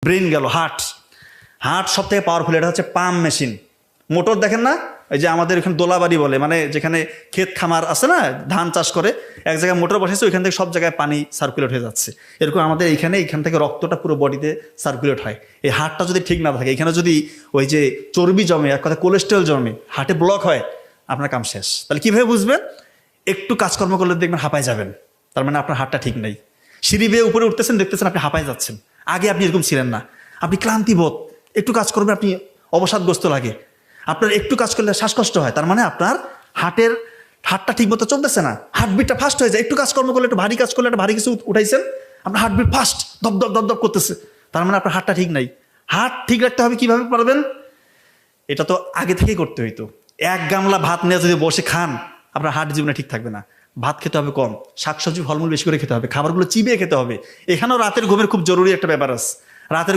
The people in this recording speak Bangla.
ব্রেন গেল, হার্ট। হার্ট সব থেকে পাওয়ারফুল, এটা হচ্ছে পাম্প মেশিন। মোটর দেখেন না, এই যে আমাদের এখানে দোলাবাড়ি বলে, মানে যেখানে ক্ষেত খামার আছে না, ধান চাষ করে, এক জায়গায় মোটর বসেছে, ওইখান থেকে সব জায়গায় পানি সার্কুলেট হয়ে যাচ্ছে। এরকম আমাদের এইখান থেকে রক্তটা পুরো বডিতে সার্কুলেট হয়। এই হার্টটা যদি ঠিক না থাকে, এখানে যদি ওই যে চর্বি জমে, এক কথা কোলেস্টেরল জমে, হার্টে ব্লক হয়, আপনার কাম শেষ। তাহলে কীভাবে বুঝবেন? একটু কাজকর্ম করলে দেখবেন হাঁপায় যাবেন, তার মানে আপনার হার্টটা ঠিক নেই। সিঁড়ি বেয়ে উপরে উঠতেছেন, দেখতেছেন আপনি হাঁপায় যাচ্ছেন। আগে আপনি এরকম ছিলেন না, আপনি ক্লান্তিবোধ, একটু কাজ করবেন আপনি অবসাদগ্রস্ত লাগে, আপনার একটু কাজ করলে শ্বাসকষ্ট হয়, তার মানে আপনার হার্টটা ঠিক মতো চলতেছে না, হার্টবিটটা ফাস্ট হয়ে যায়। একটু কাজকর্ম করলে, একটু ভারী কাজ করলে, একটা ভারী কিছু উঠাইছেন, আপনার হার্টবিট ফাস্ট, দপ করতেছে, তার মানে আপনার হার্টটা ঠিক নাই। হার্ট ঠিক রাখতে হবে, কিভাবে পারবেন? এটা তো আগে থেকেই করতে হইতো। এক গামলা ভাত নিয়ে যদি বসে খান, আপনার হার্ট জীবনে ঠিক থাকবে না। ভাত খেতে হবে কম, শাকসবজি ফলমূল বেশি করে খেতে হবে, খাবারগুলো চিবিয়ে খেতে হবে। এখানেও রাতের ঘুমের খুব জরুরি একটা ব্যাপার আছে। রাতের